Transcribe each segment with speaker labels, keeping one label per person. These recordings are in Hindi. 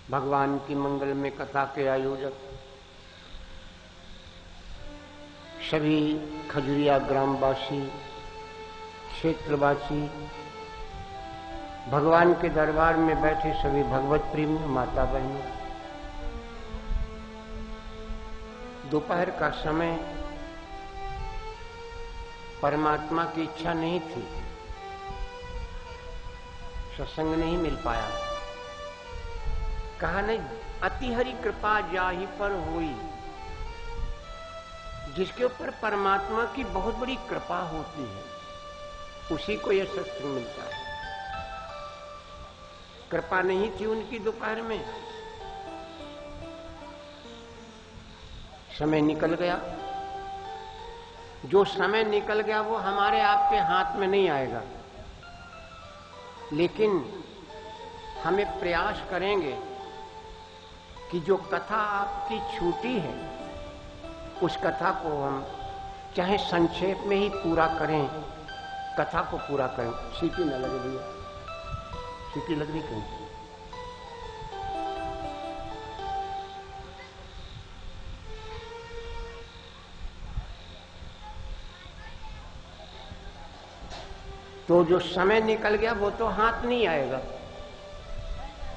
Speaker 1: भगवान की मंगल में कथा के आयोजक सभी खजुरिया ग्रामवासी, क्षेत्रवासी, भगवान के दरबार में बैठे सभी भगवत प्रेमी माता बहनों, दोपहर का समय परमात्मा की इच्छा नहीं थी, सत्संग नहीं मिल पाया। कहा नहीं, अति हरि कृपा जाहि पर हुई। जिसके ऊपर परमात्मा की बहुत बड़ी कृपा होती है उसी को यह सत्संग मिलता है। कृपा नहीं थी उनकी दोपहर में, समय निकल गया। जो समय निकल गया वो हमारे आपके हाथ में नहीं आएगा, लेकिन हमें प्रयास करेंगे कि जो कथा आपकी छूटी है उस कथा को हम चाहे संक्षेप में ही पूरा करें, कथा को पूरा करें। सीटी न लगे भैया, सीटी लग रही कहीं? तो जो समय निकल गया वो तो हाथ नहीं आएगा,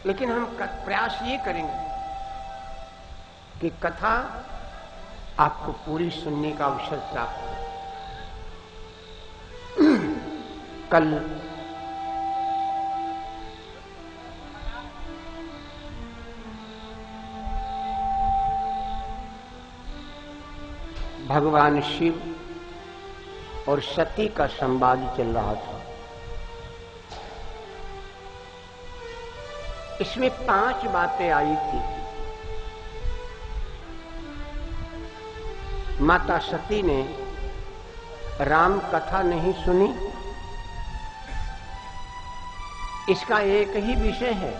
Speaker 1: लेकिन हम प्रयास ये करेंगे कि कथा आपको पूरी सुनने का अवसर प्राप्त हो। कल भगवान शिव और सती का संवाद चल रहा था। इसमें 5 बातें आई थी। माता सती ने राम कथा नहीं सुनी, इसका एक ही विषय है।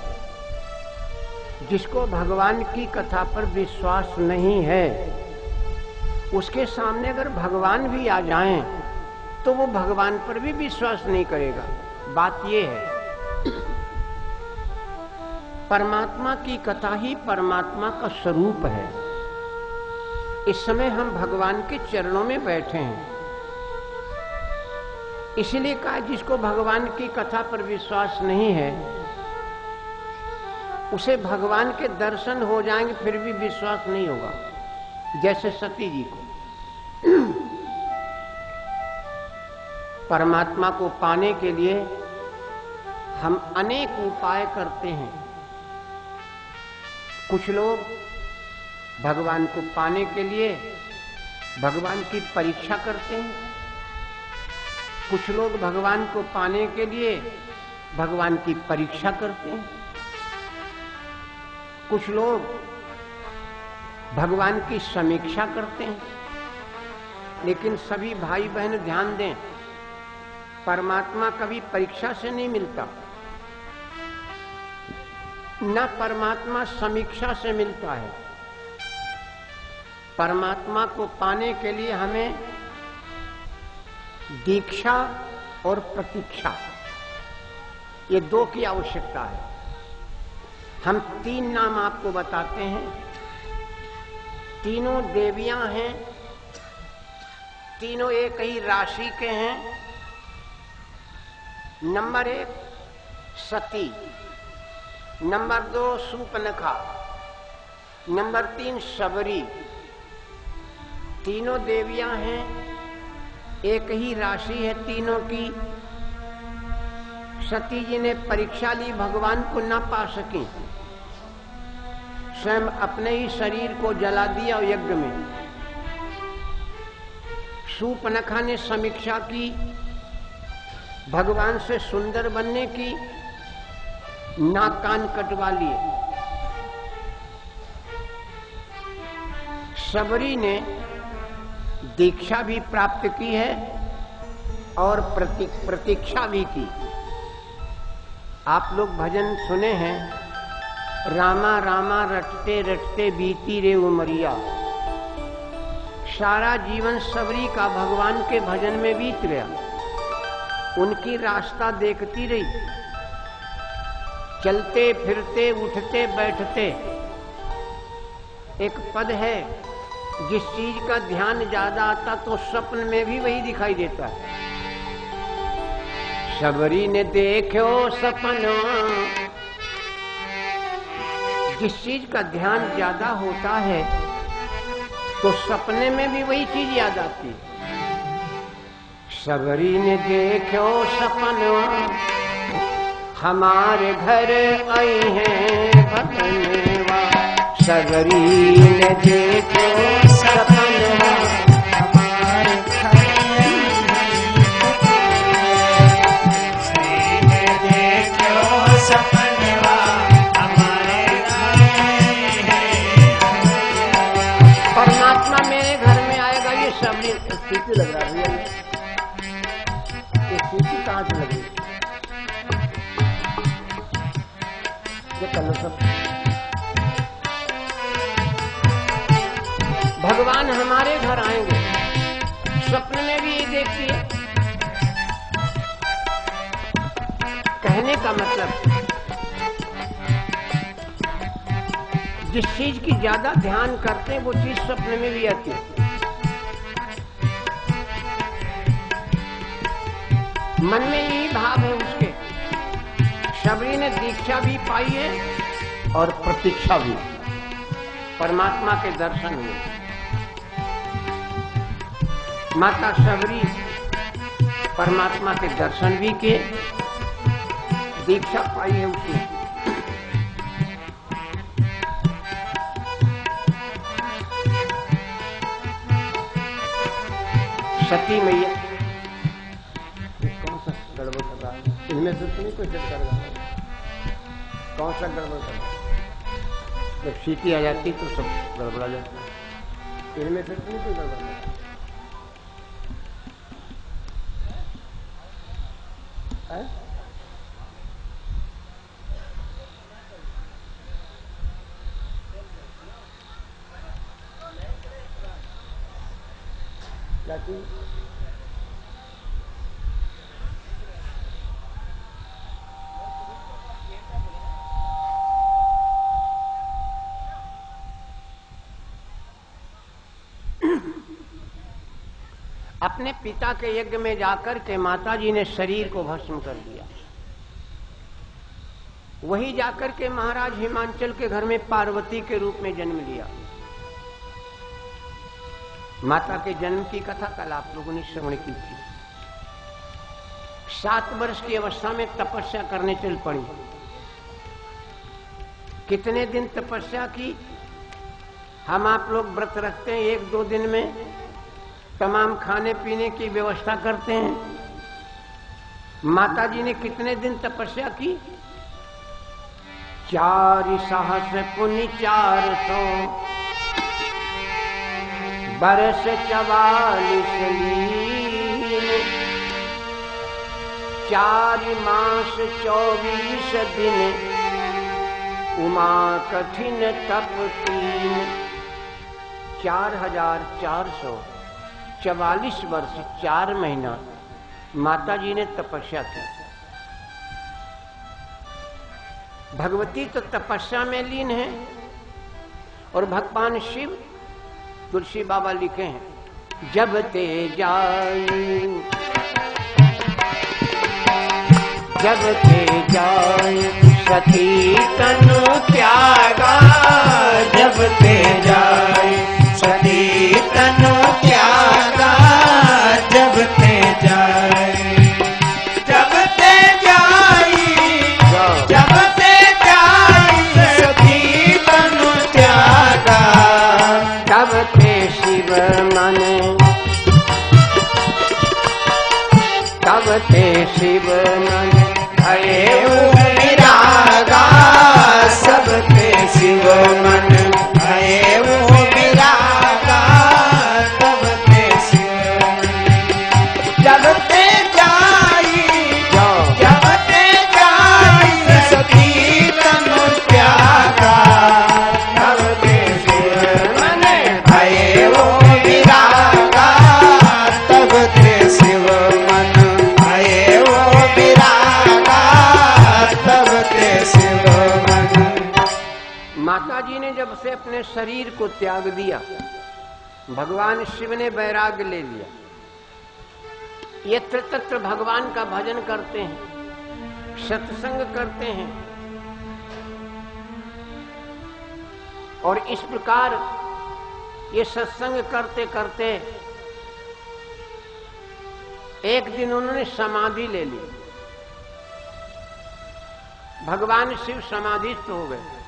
Speaker 1: जिसको भगवान की कथा पर विश्वास नहीं है उसके सामने अगर भगवान भी आ जाएं तो वो भगवान पर भी विश्वास नहीं करेगा। बात ये है, परमात्मा की कथा ही परमात्मा का स्वरूप है। इस समय हम भगवान के चरणों में बैठे हैं, इसलिए कहा जिसको भगवान की कथा पर विश्वास नहीं है उसे भगवान के दर्शन हो जाएंगे फिर भी विश्वास नहीं होगा। जैसे सती जी को परमात्मा को पाने के लिए हम अनेक उपाय करते हैं। कुछ लोग भगवान को पाने के लिए भगवान की परीक्षा करते हैं, कुछ लोग भगवान को पाने के लिए भगवान की परीक्षा करते हैं, कुछ लोग भगवान की समीक्षा करते हैं। लेकिन सभी भाई बहन ध्यान दें, परमात्मा कभी परीक्षा से नहीं मिलता, न परमात्मा समीक्षा से मिलता है। परमात्मा को पाने के लिए हमें दीक्षा और प्रतीक्षा, ये 2 की आवश्यकता है। हम 3 नाम आपको बताते हैं। तीनों देवियां हैं, तीनों एक ही राशि के हैं। नंबर 1 सती, नंबर 2 शूर्पणखा, नंबर 3 शबरी। तीनों देवियां हैं, एक ही राशि है तीनों की। सती जी ने परीक्षा ली, भगवान को न पा सकी, स्वयं अपने ही शरीर को जला दिया यज्ञ में। शूर्पणखा ने समीक्षा की, भगवान से सुंदर बनने की, नाक कान कटवा लिए। शबरी ने दीक्षा भी प्राप्त की है और प्रतीक्षा भी की। आप लोग भजन सुने हैं, रामा रामा रटते रटते बीती रे उमरिया। सारा जीवन शबरी का भगवान के भजन में बीत गया। उनकी रास्ता देखती रही, चलते फिरते उठते बैठते। एक पद है, जिस चीज का ध्यान ज्यादा आता तो स्वप्न में भी वही दिखाई देता है। सबरी ने देखो सपना, जिस चीज का ध्यान ज्यादा होता है तो सपने में भी वही चीज याद आती है। सबरी ने देखो सपना, हमारे घर आई हैं भगनवा। सबरी ने देखो सपना, हमारे घर देखो सपना, हमारे परमात्मा मेरे घर में आएगा। ये सबरी स्थिति लग रहा है, ये स्थिति कहाँ से लगी? सब भगवान हमारे घर आएंगे, स्वप्न में भी ये देखती है। कहने का मतलब, जिस चीज की ज्यादा ध्यान करते हैं वो चीज स्वप्न में भी आती है। मन में यही भाव है उसके। सबरी ने दीक्षा भी पाई है और प्रतीक्षा भी, परमात्मा के दर्शन हुए। माता सबरी परमात्मा के दर्शन भी किए, दीक्षा पाई है उसने। सती मैया, कौन सा गड़बड़ कर रहा है इनमें से? तो नहीं कोई कर रहा है, कौन सा गड़बड़ कर रहा है? जब सीटी आ जाती तो सब गड़बड़ा जाता है। इनमें से नहीं कोई गड़बड़ है। जाती अपने पिता के यज्ञ में जाकर के माताजी ने शरीर को भस्म कर दिया। वही जाकर के महाराज हिमांचल के घर में पार्वती के रूप में जन्म लिया। माता के जन्म की कथा कल आप लोगों ने श्रवण की थी। 7 वर्ष की अवस्था में तपस्या करने चल पड़ी। कितने दिन तपस्या की? हम आप लोग व्रत रखते हैं, 1-2 दिन में तमाम खाने पीने की व्यवस्था करते हैं। माता जी ने कितने दिन तपस्या की? 4 सहस्र पुनि 400 बरस 44 लीन, 4 मास 24 दिन, उमा कठिन तप 3। 4444 वर्ष 4 महीना माता जी ने तपस्या की। भगवती तो तपस्या में लीन है और भगवान शिव, तुलसी बाबा लिखे हैं, जब ते जाई जब ते जाई सती तनु त्यागा, जब ते जाई सती तनु त्यागा, जब ते जाई जब ते जाई जब ते जाई सती तनु त्यागा, तब ते शिव मन तब ते शिव मन भये विरागा, सब ते शिव मन भये विरागा, तब ते शिव जब ते जाई जब ते जाई सती तनु त्यागा, तब ते शिव मन भये विरागा, तब ते शिव मन भये विरागा। माताजी ने जब से अपने शरीर को त्याग दिया, भगवान शिव ने वैराग्य ले लिया। ये तत्र भगवान का भजन करते हैं, सत्संग करते हैं, और इस प्रकार ये सत्संग करते करते एक दिन उन्होंने समाधि ले ली। भगवान शिव समाधिस्थ हो गए।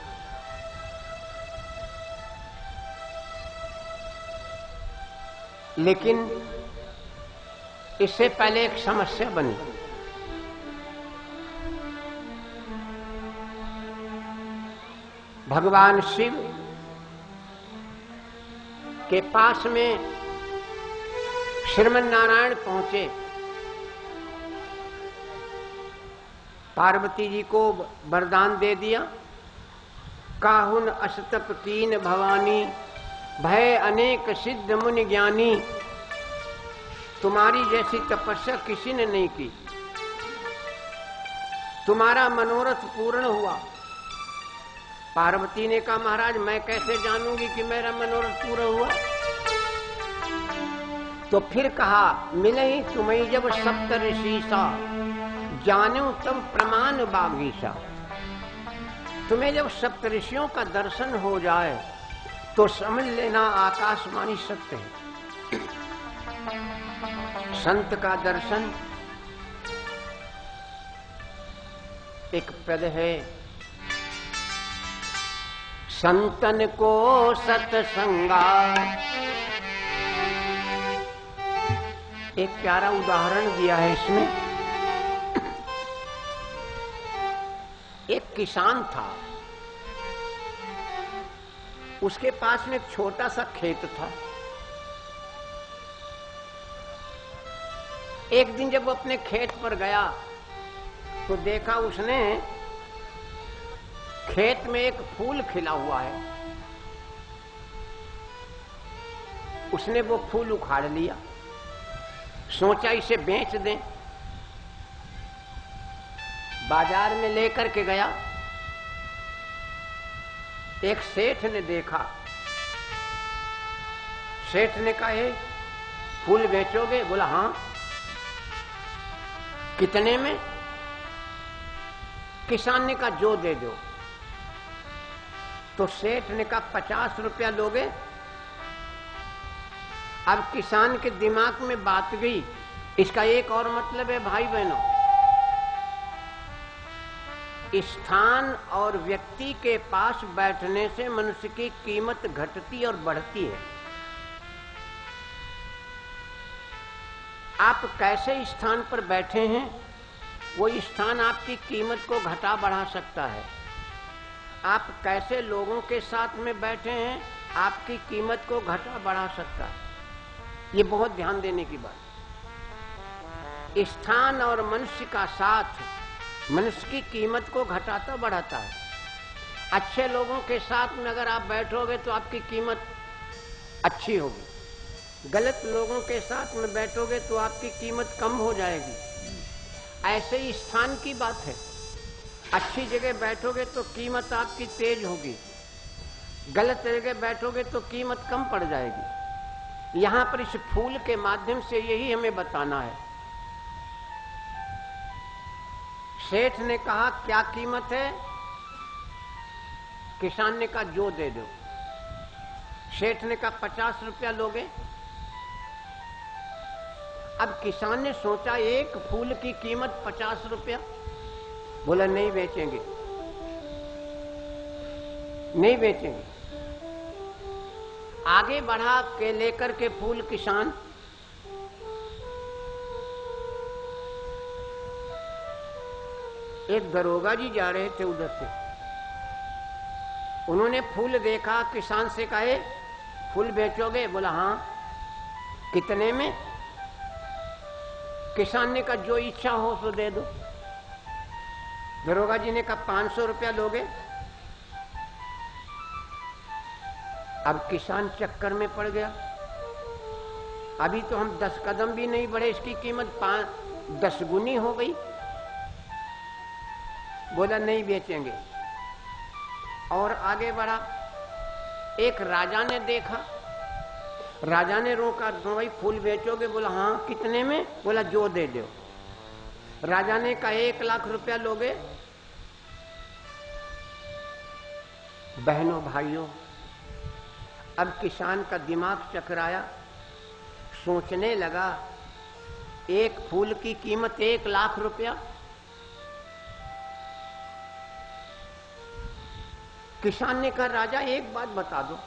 Speaker 1: लेकिन इससे पहले एक समस्या बनी। भगवान शिव के पास में श्रीमन नारायण पहुंचे, पार्वती जी को वरदान दे दिया, काहुन अष्टप कीन भवानी, भय अनेक सिद्ध मुनि ज्ञानी। तुम्हारी जैसी तपस्या किसी ने नहीं की, तुम्हारा मनोरथ पूर्ण हुआ। पार्वती ने कहा, महाराज मैं कैसे जानूंगी कि मेरा मनोरथ पूरा हुआ? तो फिर कहा, मिले ही तुम्हें जब सप्त ऋषिसा, जानो तब प्रमाण बागीसा। तुम्हें जब सप्त ऋषियों का दर्शन हो जाए तो समझ लेना आकाशवाणी सत्य है। संत का दर्शन एक पद है, संतन को सत्संगा। एक प्यारा उदाहरण दिया है इसमें। एक किसान था, उसके पास में एक छोटा सा खेत था। एक दिन जब वो अपने खेत पर गया तो देखा उसने खेत में एक फूल खिला हुआ है। उसने वो फूल उखाड़ लिया, सोचा इसे बेच दें। बाजार में लेकर के गया, एक सेठ ने देखा। सेठ ने कहा, हे फूल बेचोगे? बोला हाँ। कितने में? किसान ने कहा जो दे दो। तो सेठ ने कहा 50 रुपया लोगे? अब किसान के दिमाग में बात गई, इसका एक और मतलब है भाई बहनों, स्थान और व्यक्ति के पास बैठने से मनुष्य की कीमत घटती और बढ़ती है। आप कैसे स्थान पर बैठे हैं, वो स्थान आपकी कीमत को घटा बढ़ा सकता है। आप कैसे लोगों के साथ में बैठे हैं, आपकी कीमत को घटा बढ़ा सकता है। ये बहुत ध्यान देने की बात। स्थान और मनुष्य का साथ मनुष्य की कीमत को घटाता बढ़ाता है। अच्छे लोगों के साथ में अगर आप बैठोगे तो आपकी कीमत अच्छी होगी, गलत लोगों के साथ में बैठोगे तो आपकी कीमत कम हो जाएगी। ऐसे ही स्थान की बात है, अच्छी जगह बैठोगे तो कीमत आपकी तेज होगी, गलत जगह बैठोगे तो कीमत कम पड़ जाएगी। यहां पर इस फूल के माध्यम से यही हमें बताना है। सेठ ने कहा क्या कीमत है? किसान ने कहा जो दे दो। सेठ ने कहा 50 रुपया लोगे? अब किसान ने सोचा एक फूल की कीमत 50 रुपया। बोला नहीं बेचेंगे, नहीं बेचेंगे। आगे बढ़ा के लेकर के फूल किसान। एक दरोगा जी जा रहे थे उधर से, उन्होंने फूल देखा, किसान से कहे फूल बेचोगे? बोला हाँ। कितने में? किसान ने कहा जो इच्छा हो सो दे दो। दरोगा जी ने कहा 500 रुपया लोगे? अब किसान चक्कर में पड़ गया। अभी तो हम 10 कदम भी नहीं बढ़े, इसकी कीमत 10 गुनी हो गई। बोला नहीं बेचेंगे। और आगे बढ़ा। एक राजा ने देखा, राजा ने रोका, भाई फूल बेचोगे? बोला हाँ। कितने में? बोला जो दे दो। राजा ने कहा 1 लाख रुपया लोगे? बहनों भाइयों, अब किसान का दिमाग चकराया, सोचने लगा एक फूल की कीमत 1 लाख रुपया। किसान ने कहा राजा एक बात बता दो,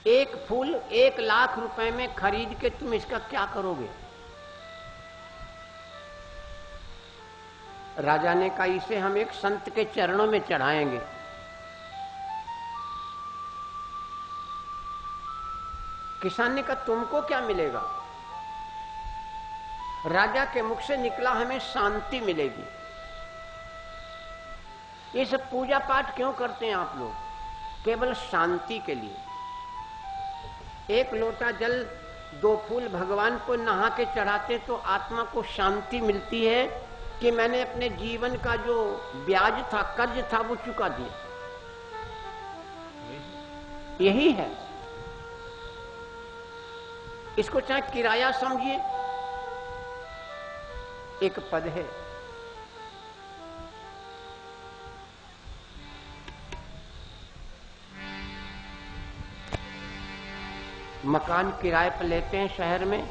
Speaker 1: एक फूल 1 लाख रुपए में खरीद के तुम इसका क्या करोगे? राजा ने कहा इसे हम एक संत के चरणों में चढ़ाएंगे। किसान ने कहा तुमको क्या मिलेगा? राजा के मुख से निकला हमें शांति मिलेगी। ये सब पूजा पाठ क्यों करते हैं आप लोग? केवल शांति के लिए। 1 लोटा जल 2 फूल भगवान को नहा के चढ़ाते तो आत्मा को शांति मिलती है कि मैंने अपने जीवन का जो ब्याज था, कर्ज था, वो चुका दिया। यही है। इसको चाहे किराया समझिए। एक पद है, मकान किराए पर लेते हैं शहर में,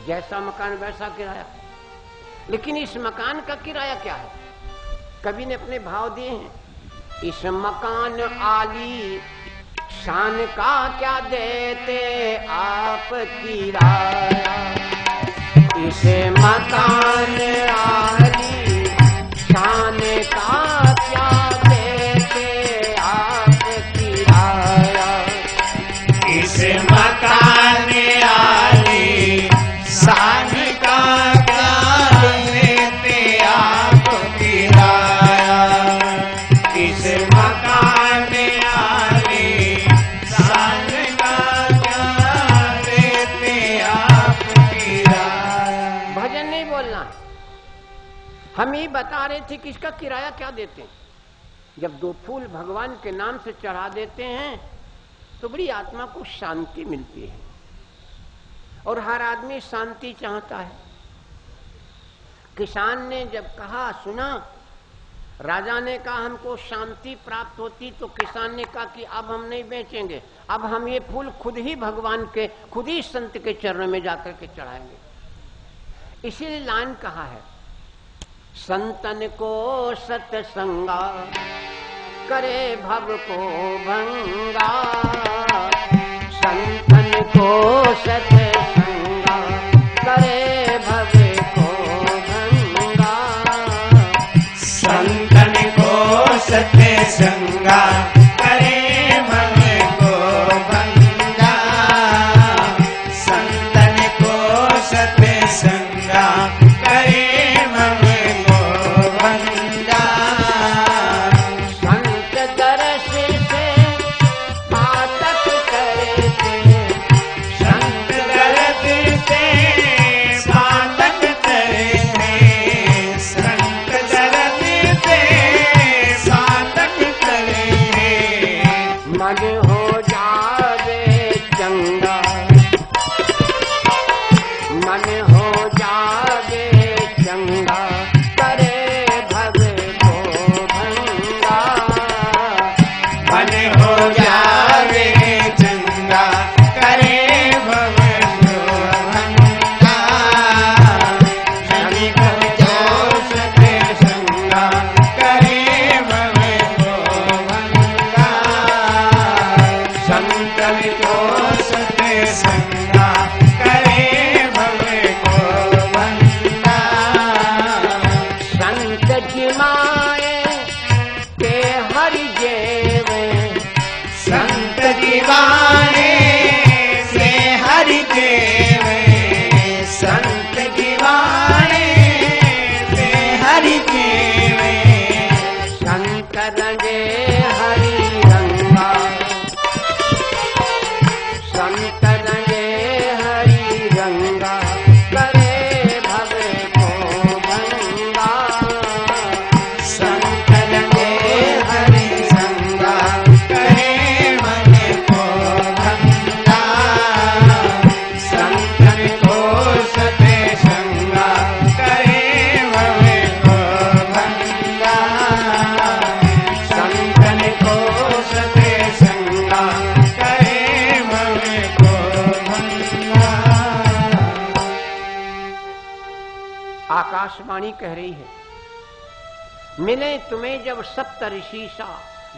Speaker 1: जैसा मकान वैसा किराया। लेकिन इस मकान का किराया क्या है? कवि ने अपने भाव दिए हैं। इस मकान आली शान का क्या देते आप किराया? इस मकान आली शान का क्या देते आप किराया?
Speaker 2: इस मकान आली शान का क्या देते आप किराया? इस मकान आली शान का क्या देते आप किराया?
Speaker 1: भजन नहीं बोलना। हम ही बता रहे थे कि इसका किराया क्या देते हैं। जब 2 फूल भगवान के नाम से चढ़ा देते हैं तो बड़ी आत्मा को शांति मिलती है। और हर आदमी शांति चाहता है। किसान ने जब कहा, सुना, राजा ने कहा हमको शांति प्राप्त होती, तो किसान ने कहा कि अब हम नहीं बेचेंगे, अब हम ये फूल खुद ही भगवान के, खुद ही संत के चरणों में जाकर के चढ़ाएंगे। इसीलिए लाइन कहा है, संतन को सत्संगा करे भव को भंगा। संतन को सत्संगा करे भव को भंगा।
Speaker 2: संतन को सत्संगा करे भव को भंगा। संतन को सत्संगा करे भव को भंगा।
Speaker 1: संत रंगे आकाशवाणी कह रही है, मिले तुम्हें जब सप्तऋषिसा,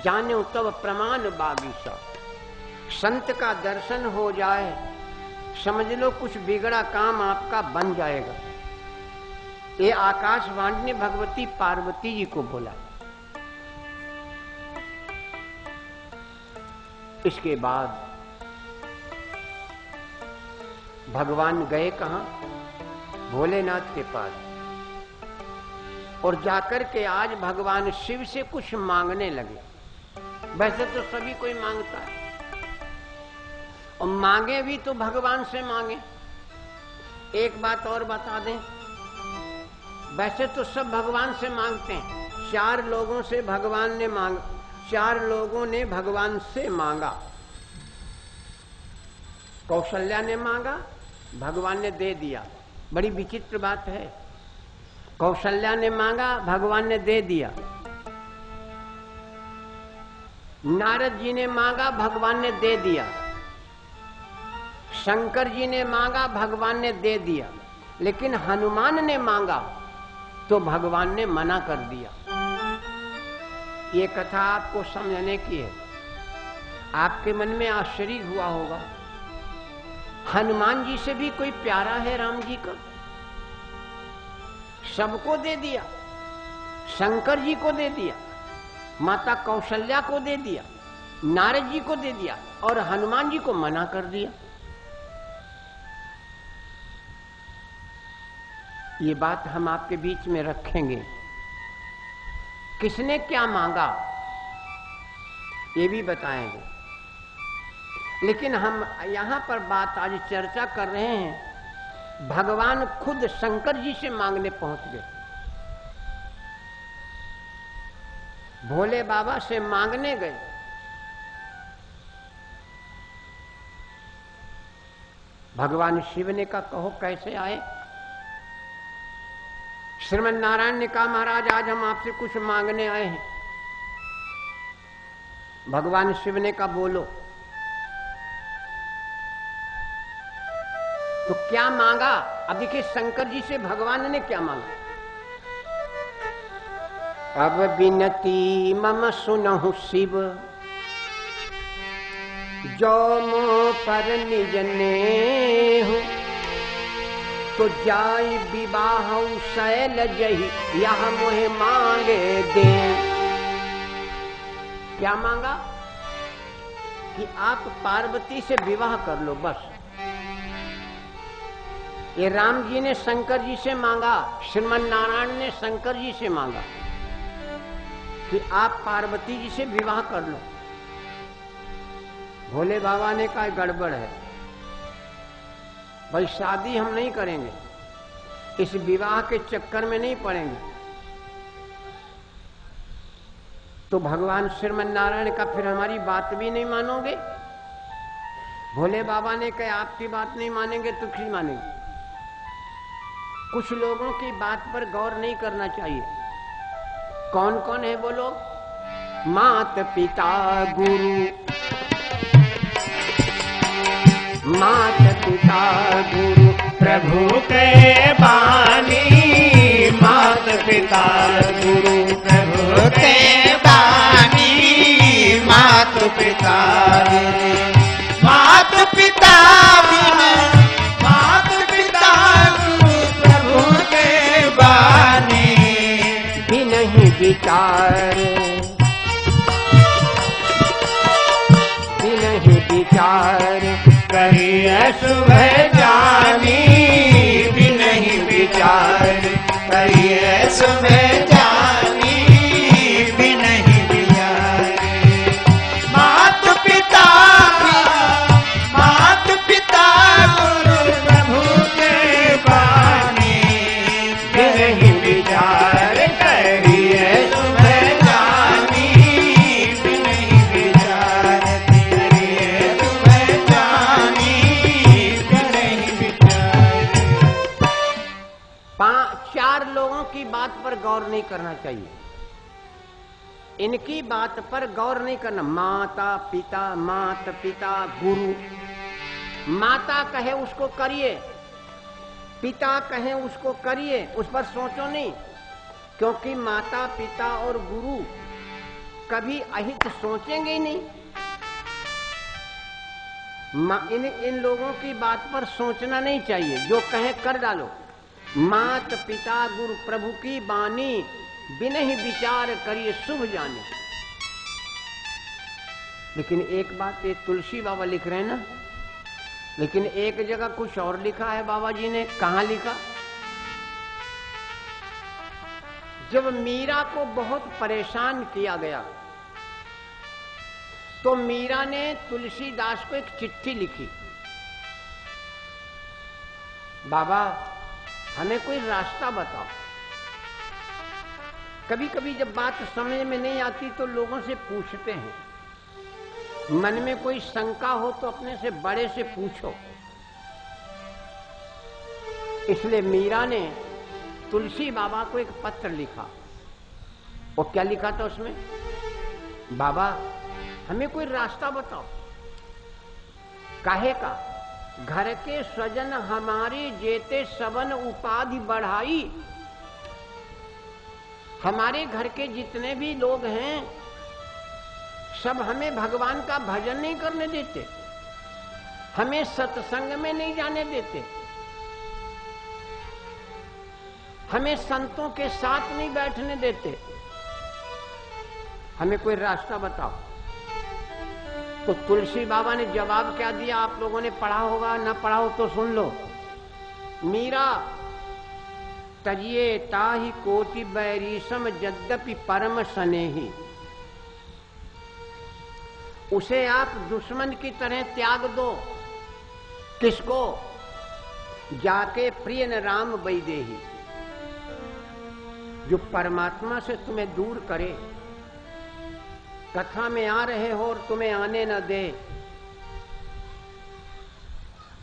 Speaker 1: जाने तब प्रमाण बागीसा। संत का दर्शन हो जाए, समझ लो कुछ बिगड़ा काम आपका बन जाएगा। ये आकाशवाणी ने भगवती पार्वती जी को बोला। इसके बाद भगवान गए कहां? भोलेनाथ के पास, और जाकर के आज भगवान शिव से कुछ मांगने लगे। वैसे तो सभी कोई मांगता है, और मांगे भी तो भगवान से मांगे। एक बात और बता दें, वैसे तो सब भगवान से मांगते हैं। 4 लोगों से भगवान ने मांगा, 4 लोगों ने भगवान से मांगा। कौशल्या ने मांगा, भगवान ने दे दिया। बड़ी विचित्र बात है। कौशल्या ने मांगा, भगवान ने दे दिया। नारद जी ने मांगा, भगवान ने दे दिया। शंकर जी ने मांगा, भगवान ने दे दिया। लेकिन हनुमान ने मांगा तो भगवान ने मना कर दिया। ये कथा आपको समझने की है। आपके मन में आश्चर्य हुआ होगा, हनुमान जी से भी कोई प्यारा है राम जी का? सबको दे दिया, शंकर जी को दे दिया, माता कौशल्या को दे दिया, नारद जी को दे दिया, और हनुमान जी को मना कर दिया। ये बात हम आपके बीच में रखेंगे। किसने क्या मांगा ये भी बताएंगे। लेकिन हम यहां पर बात आज चर्चा कर रहे हैं, भगवान खुद शंकर जी से मांगने पहुंच गए। भोले बाबा से मांगने गए। भगवान शिव ने कहा, कहो कैसे आए? श्रीमन नारायण ने कहा, महाराज आज हम आपसे कुछ मांगने आए हैं। भगवान शिव ने कहा, बोलो। तो क्या मांगा? अब देखिए शंकर जी से भगवान ने क्या मांगा। अब बिनती मम सुनहु शिव, जो मो पर निज नेहु, तो जाय विवाह शैल जही, यह मोहे मांगे दे। क्या मांगा? कि आप पार्वती से विवाह कर लो, बस। ये राम जी ने शंकर जी से मांगा, श्रीमन नारायण ने शंकर जी से मांगा कि आप पार्वती जी से विवाह कर लो। भोले बाबा ने कहा गड़बड़ है भाई, शादी हम नहीं करेंगे, इस विवाह के चक्कर में नहीं पड़ेंगे। तो भगवान श्रीमन नारायण का फिर हमारी बात भी नहीं मानोगे? भोले बाबा ने कहा आपकी बात नहीं मानेंगे तो किस मानेंगे? कुछ लोगों की बात पर गौर नहीं करना चाहिए। कौन कौन है बोलो? मात पिता गुरु, मात पिता गुरु
Speaker 2: प्रभु के बानी, मात पिता गुरु प्रभु के बानी, मात पिता मात पिता मात पिता गुरु प्रभु के बानी,
Speaker 1: भी नहीं विचार, भी नहीं विचार,
Speaker 2: करिए सुबह जानी, भी नहीं विचार, करिए सुबह जानी, भी नहीं विचार। मात पिता गुरु प्रभु के बानी, भी नहीं विचार, करिए सुबह जानी, भी नहीं विचार, करिए सुबह जानी, भी नहीं विचार।
Speaker 1: 4 लोगों की बात पर गौर नहीं करना चाहिए। इनकी बात पर गौर नहीं करना। माता पिता गुरु। माता कहे उसको करिए, पिता कहें उसको करिए, उस पर सोचो नहीं, क्योंकि माता पिता और गुरु कभी अहित सोचेंगे ही नहीं। इन लोगों की बात पर सोचना नहीं चाहिए, जो कहें कर डालो। मात पिता गुरु प्रभु की बानी, बिनहि विचार करिए शुभ जाने। लेकिन एक बात ये तुलसी बाबा लिख रहे हैं ना, लेकिन एक जगह कुछ और लिखा है बाबा जी ने। कहां लिखा? जब मीरा को बहुत परेशान किया गया तो मीरा ने तुलसीदास को एक चिट्ठी लिखी, बाबा हमें कोई रास्ता बताओ। कभी कभी जब बात समझ में नहीं आती तो लोगों से पूछते हैं, मन में कोई शंका हो तो अपने से बड़े से पूछो। इसलिए मीरा ने तुलसी बाबा को एक पत्र लिखा। वो क्या लिखा था उसमें? बाबा हमें कोई रास्ता बताओ। काहे का? घर के स्वजन हमारे जेते सबन उपाधि बढ़ाई। हमारे घर के जितने भी लोग हैं सब हमें भगवान का भजन नहीं करने देते, हमें सत्संग में नहीं जाने देते, हमें संतों के साथ नहीं बैठने देते। हमें कोई रास्ता बताओ। तो तुलसी बाबा ने जवाब क्या दिया? आप लोगों ने पढ़ा होगा, ना पढ़ा हो तो सुन लो। मीरा तजिए ताहि कोटि बैरीसम यद्यपि परम स्नेही। उसे आप दुश्मन की तरह त्याग दो। किसको? जाके प्रिय न राम वैदेही, जो परमात्मा से तुम्हें दूर करे। कथा में आ रहे हो और तुम्हें आने न दे,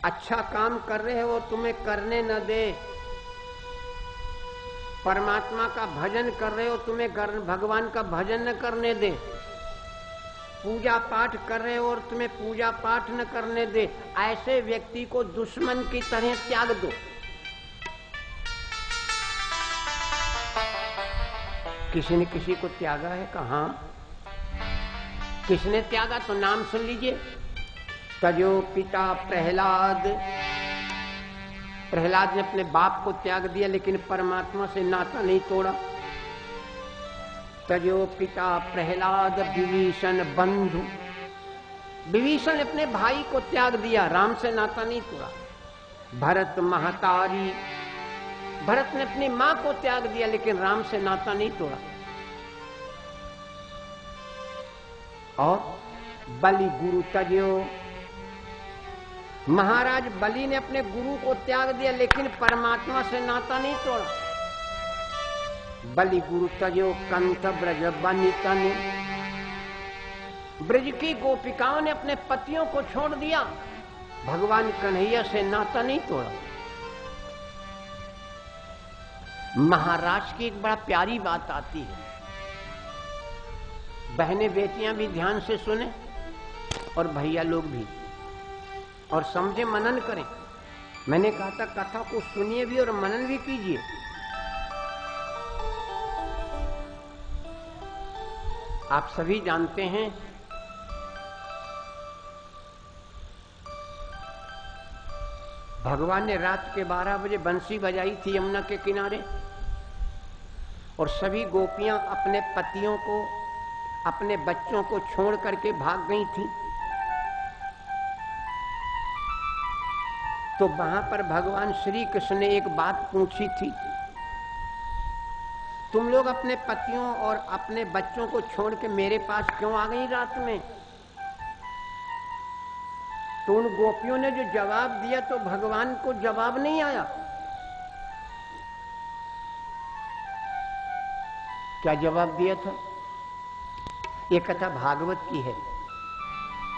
Speaker 1: अच्छा काम कर रहे हो तुम्हें करने न दे, परमात्मा का भजन कर रहे हो तुम्हें भगवान का भजन न करने दे, पूजा पाठ कर रहे हो और तुम्हें पूजा पाठ न करने दे, ऐसे व्यक्ति को दुश्मन की तरह त्याग दो। किसी ने किसी को त्यागा है? कहां? किसने त्यागा? तो नाम सुन लीजिए। तजो पिता प्रहलाद। प्रहलाद ने अपने बाप को त्याग दिया लेकिन परमात्मा से नाता नहीं तोड़ा। तजो पिता प्रहलाद विभीषण बंधु। विभीषण ने अपने भाई को त्याग दिया, राम से नाता नहीं तोड़ा। भरत महतारी। भरत ने अपनी मां को त्याग दिया लेकिन राम से नाता नहीं तोड़ा। और बलि गुरु तजो। महाराज बलि ने अपने गुरु को त्याग दिया लेकिन परमात्मा से नाता नहीं तोड़ा। बलि गुरु तजो कंठ ब्रज बनितन। ब्रज की गोपिकाओं ने अपने पतियों को छोड़ दिया, भगवान कन्हैया से नाता नहीं तोड़ा। महाराज की एक बड़ा प्यारी बात आती है, बहनें बेटियां भी ध्यान से सुने और भैया लोग भी, और समझे मनन करें। मैंने कहा था कथा को सुनिए भी और मनन भी कीजिए। आप सभी जानते हैं भगवान ने रात के 12 बजे बंसी बजाई थी यमुना के किनारे, और सभी गोपियां अपने पतियों को अपने बच्चों को छोड़ करके भाग गई थी। तो वहां पर भगवान श्री कृष्ण ने एक बात पूछी थी, तुम लोग अपने पतियों और अपने बच्चों को छोड़ के मेरे पास क्यों आ गई रात में? तो उन गोपियों ने जो जवाब दिया तो भगवान को जवाब नहीं आया। क्या जवाब दिया था? ये कथा भागवत की है।